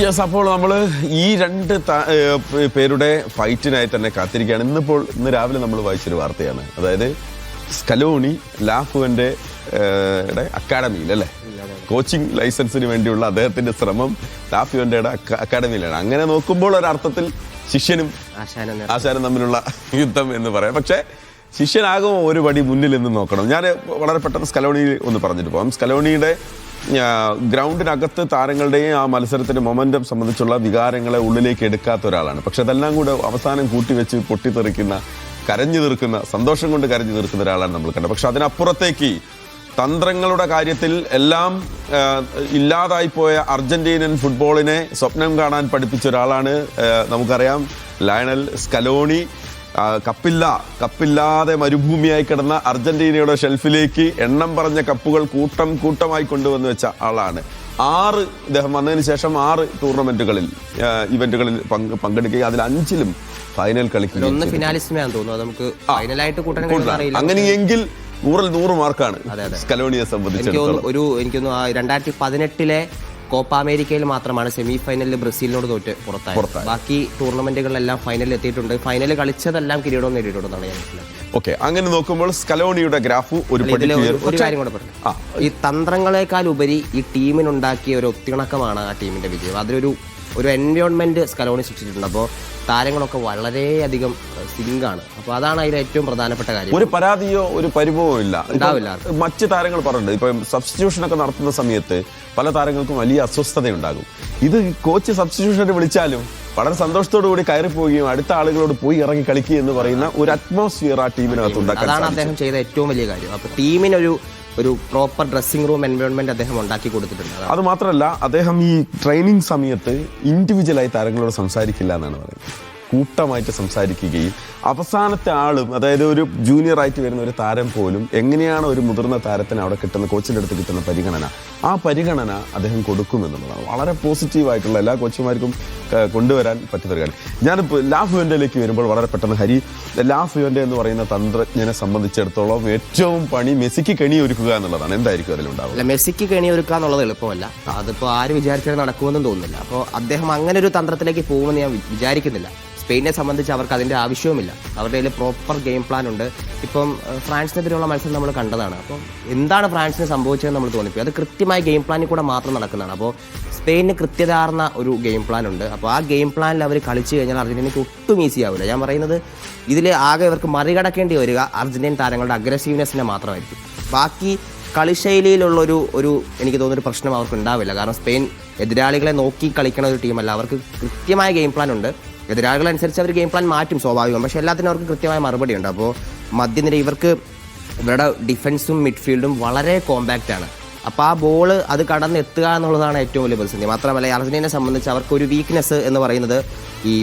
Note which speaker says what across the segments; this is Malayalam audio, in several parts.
Speaker 1: യെസ്, അപ്പോൾ നമ്മൾ ഈ രണ്ട് പേരുടെ ഫൈറ്റിനായി തന്നെ കാത്തിരിക്കുകയാണ്. ഇന്ന് രാവിലെ നമ്മൾ വായിച്ചൊരു വാർത്തയാണ്. അതായത് സ്കലോണി ലാഫുവന്റെ അക്കാഡമിയിൽ അല്ലേ, കോച്ചിങ് ലൈസൻസിന് വേണ്ടിയുള്ള അദ്ദേഹത്തിന്റെ ശ്രമം ലാഫുവന്റെ അക്കാഡമിയിലാണ്. അങ്ങനെ നോക്കുമ്പോൾ ഒരർത്ഥത്തിൽ ശിഷ്യനും ആശാനും തമ്മിലുള്ള യുദ്ധം എന്ന് പറയാം. പക്ഷേ ശിഷ്യനാകും ഒരു പടി മുന്നിൽ നിന്ന് നോക്കണം. ഞാൻ വളരെ പെട്ടെന്ന് സ്കലോണി ഒന്ന് പറഞ്ഞിട്ട് പോകാം. സ്കലോണിയുടെ ഗ്രൗണ്ടിനകത്ത് താരങ്ങളുടെയും ആ മത്സരത്തിന്റെ മൊമെന്റം സംബന്ധിച്ചുള്ള വികാരങ്ങളെ ഉള്ളിലേക്ക് എടുക്കാത്ത ഒരാളാണ്. പക്ഷെ അതെല്ലാം കൂടെ അവസാനം കൂട്ടിവെച്ച് പൊട്ടിത്തെറിക്കുന്ന, കരഞ്ഞു തീർക്കുന്ന, സന്തോഷം കൊണ്ട് കരഞ്ഞു തീർക്കുന്ന ഒരാളാണ് നമ്മൾ കണ്ടത്. പക്ഷെ അതിനപ്പുറത്തേക്ക് തന്ത്രങ്ങളുടെ കാര്യത്തിൽ എല്ലാം ഇല്ലാതായിപ്പോയ അർജന്റീനൻ ഫുട്ബോളിനെ സ്വപ്നം കാണാൻ പഠിപ്പിച്ച ഒരാളാണ് നമുക്കറിയാം ലയണൽ സ്കലോണി. കപ്പില്ലാതെ മരുഭൂമിയായി കിടന്ന അർജന്റീനയുടെ ഷെൽഫിലേക്ക് എണ്ണം പറഞ്ഞ കപ്പുകൾ കൂട്ടമായി കൊണ്ടുവന്ന് വെച്ച ആളാണ്. ഇദ്ദേഹം വന്നതിന് ശേഷം 6 ടൂർണമെന്റുകളിൽ ഇവന്റുകളിൽ പങ്കെടുക്കുകയും അതിൽ 5ലും ഫൈനൽ കളിക്കുകയും. അങ്ങനെയെങ്കിൽ 100 മാർക്കാണ് സ്കലോണിയെ സംബന്ധിച്ചിടത്തോളം.
Speaker 2: എനിക്ക് 2018 കോപ്പ അമേരിക്കയിൽ മാത്രമാണ് സെമി ഫൈനലിൽ ബ്രസീലിനോട് തോറ്റ് പുറത്തായത്. ബാക്കി ടൂർണമെന്റുകളിലെല്ലാം ഫൈനലിൽ എത്തിയിട്ടുണ്ട്. ഫൈനലിൽ കളിച്ചതെല്ലാം കിരീടവും നേടിയിട്ടുണ്ടെന്നാണ് ഞാൻ മനസ്സിലാക്കുന്നത്.
Speaker 1: ഓക്കെ, അങ്ങനെ നോക്കുമ്പോൾ സ്കലോണിയുടെ ഗ്രാഫ് ഒരു
Speaker 2: കാര്യം കൂടെ പറഞ്ഞു. ഈ തന്ത്രങ്ങളെക്കാൾ ഉപരി ഈ ടീമിനുണ്ടാക്കിയ ഒരു ഒത്തിണക്കമാണ് ആ ടീമിന്റെ വിജയം. അതിലൊരു എൻവയോൺമെന്റ് സ്കലോണി സൃഷ്ടിച്ചിട്ടുണ്ട്. അപ്പോൾ താരങ്ങളൊക്കെ വളരെയധികം സിങ്കാണ്. അപ്പോൾ അതാണ് അതിൽ ഏറ്റവും പ്രധാനപ്പെട്ട കാര്യം.
Speaker 1: ഒരു പരാതിയോ ഒരു പരിഭവമോ ഉണ്ടാവില്ല. മറ്റ് താരങ്ങൾ പറഞ്ഞിട്ടുണ്ട്, ഇപ്പം സബ്സ്റ്റിറ്റ്യൂഷനൊക്കെ നടത്തുന്ന സമയത്ത് പല താരങ്ങൾക്കും വലിയ അസ്വസ്ഥതയുണ്ടാകും. ഇത് കോച്ച് സബ്സ്റ്റിറ്റ്യൂഷനെ വിളിച്ചാലും വളരെ സന്തോഷത്തോടു കൂടി കയറിപ്പോവുകയും അടുത്ത ആളുകളോട് പോയി ഇറങ്ങി കളിക്കുക എന്ന് പറയുന്ന ഒരു അറ്റ്മോസ്ഫിയർ ആ ടീമിനകത്ത് ഉണ്ടാക്കാൻ.
Speaker 2: അതാണ് അദ്ദേഹം ചെയ്ത ഏറ്റവും വലിയ കാര്യം. അപ്പോൾ ടീമിനൊരു പ്രോപ്പർ ഡ്രസ്സിംഗ് റൂം എൻവയോൺമെന്റ് അദ്ദേഹം ഉണ്ടാക്കി കൊടുത്തിട്ടുണ്ട്.
Speaker 1: അത് മാത്രമല്ല, അദ്ദേഹം ഈ ട്രെയിനിങ് സമയത്ത് ഇൻഡിവിജ്വലായി താരങ്ങളോട് സംസാരിക്കില്ല എന്നാണ് പറയുന്നത്. കൂട്ടമായിട്ട് സംസാരിക്കുകയും അവസാനത്തെ ആളും, അതായത് ഒരു ജൂനിയർ ആയിട്ട് വരുന്ന ഒരു താരം പോലും എങ്ങനെയാണ് ഒരു മുതിർന്ന താരത്തിന് അവിടെ കിട്ടുന്ന, കോച്ചിൻ്റെ അടുത്ത് കിട്ടുന്ന പരിഗണന, ആ പരിഗണന അദ്ദേഹം കൊടുക്കുമെന്നുള്ളതാണ് വളരെ പോസിറ്റീവായിട്ടുള്ള എല്ലാ കോച്ചുമാർക്കും കൊണ്ടുവരാൻ പറ്റുന്ന ഒരു കാര്യം. ഞാനിപ്പോൾ ലാഫുവൻ്റെയിലേക്ക് വരുമ്പോൾ വളരെ പെട്ടെന്ന് ലാഫുവൻ്റെ എന്ന് പറയുന്ന തന്ത്രജ്ഞനെ സംബന്ധിച്ചിടത്തോളം ഏറ്റവും പണി മെസ്സിക്ക് കെണി ഒരുക്കുക എന്നുള്ളതാണ്. എന്തായിരിക്കും അതിലുണ്ടാവുക?
Speaker 2: മെസ്സിക്ക് കെണി ഒരുക്കുക എന്നുള്ളത് എളുപ്പമല്ല. അതിപ്പോൾ ആര് വിചാരിച്ചാൽ നടക്കുമെന്നും തോന്നുന്നില്ല. അപ്പോൾ അദ്ദേഹം അങ്ങനെ ഒരു തന്ത്രത്തിലേക്ക് പോകുമെന്ന് ഞാൻ വിചാരിക്കുന്നില്ല. സ്പെയിനെ സംബന്ധിച്ച് അവർക്ക് അതിൻ്റെ ആവശ്യവുമില്ല. അവരുടെ കയ്യിൽ പ്രോപ്പർ ഗെയിം പ്ലാൻ ഉണ്ട്. ഇപ്പം ഫ്രാൻസിനെതിരെയുള്ള മത്സരം നമ്മൾ കണ്ടതാണ്. അപ്പം എന്താണ് ഫ്രാൻസിന് സംഭവിച്ചതെന്ന് നമ്മൾ തോന്നിപ്പോയി. അത് കൃത്യമായ ഗെയിം പ്ലാനിൽ കൂടെ മാത്രം നടക്കുന്നതാണ്. അപ്പോൾ സ്പെയിനിന് കൃത്യതാർന്ന ഒരു ഗെയിം പ്ലാൻ ഉണ്ട്. അപ്പോൾ ആ ഗെയിം പ്ലാനിൽ അവർ കളിച്ചു കഴിഞ്ഞാൽ അർജന്റീനയ്ക്ക് ഒട്ടും ഈസി ആവില്ല. ഞാൻ പറയുന്നത് ഇതിൽ ആകെ ഇവർക്ക് മറികടക്കേണ്ടി വരിക അർജന്റീൻ താരങ്ങളുടെ അഗ്രസീവ്നെസ്സിനെ മാത്രമായിരിക്കും. ബാക്കി കളിശൈലിയിലുള്ളൊരു എനിക്ക് തോന്നുന്നൊരു പ്രശ്നം അവർക്ക് ഉണ്ടാവില്ല. കാരണം സ്പെയിൻ എതിരാളികളെ നോക്കി കളിക്കണ ഒരു ടീമല്ല. അവർക്ക് കൃത്യമായ ഗെയിം പ്ലാൻ ഉണ്ട്. എതിരാളികളനുസരിച്ച് അവർ ഗെയിം പ്ലാൻ മാറ്റും, സ്വാഭാവികം. പക്ഷേ എല്ലാത്തിനും അവർക്ക് കൃത്യമായ മറുപടി ഉണ്ട്. അപ്പോൾ മധ്യനിര ഇവരുടെ ഡിഫൻസും മിഡ്ഫീൽഡും വളരെ കോമ്പാക്റ്റ് ആണ്. അപ്പോൾ ആ ബോള് അത് കടന്നെത്തുക എന്നുള്ളതാണ് ഏറ്റവും വലിയ പ്രതിസന്ധി. മാത്രമല്ല അർജന്റീനയെ സംബന്ധിച്ച് അവർക്ക് ഒരു വീക്ക്നെസ് എന്ന് പറയുന്നത് ഈ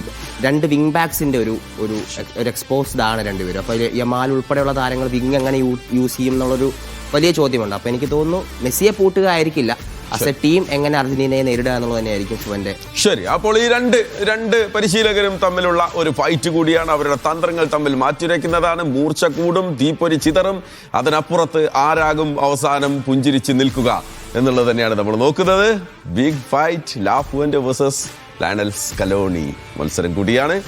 Speaker 2: 2 വിങ് ബാക്സിൻ്റെ ഒരു എക്സ്പോസ്ഡ് ആണ് രണ്ടുപേരും. അപ്പോൾ യമാൽ ഉൾപ്പെടെയുള്ള താരങ്ങൾ വിങ് എങ്ങനെ യൂസ് ചെയ്യും എന്നുള്ളൊരു വലിയ ചോദ്യമുണ്ട്. അപ്പോൾ എനിക്ക് തോന്നുന്നു മെസ്സിയെ പൂട്ടുക ആയിരിക്കില്ല, ആസ് എ ടീം എങ്ങനെ അർജന്റീനയെ നേരിടുക എന്നുള്ളത് തന്നെയായിരിക്കും ശിവന്റെ.
Speaker 1: ശരി, അപ്പോൾ ഈ രണ്ട് പരിശീലകരും തമ്മിലുള്ള ഒരു ഫൈറ്റ് കൂടിയാണ്. അവരുടെ തന്ത്രങ്ങൾ തമ്മിൽ മാറ്റുരയ്ക്കുന്നതാണ്. മൂർച്ച കൂടും, തീപ്പൊരി ചിതറും. അതിനപ്പുറത്ത് ആരാകും അവസാനം പുഞ്ചിരിച്ച് നിൽക്കുക എന്നുള്ളത് തന്നെയാണ് നമ്മൾ നോക്കുന്നത്. ബിഗ് ഫൈറ്റ് ലാഫുവൻ്റെ വേഴ്സസ് ലയണൽ സ്കലോണി മത്സരം കൂടിയാണ്.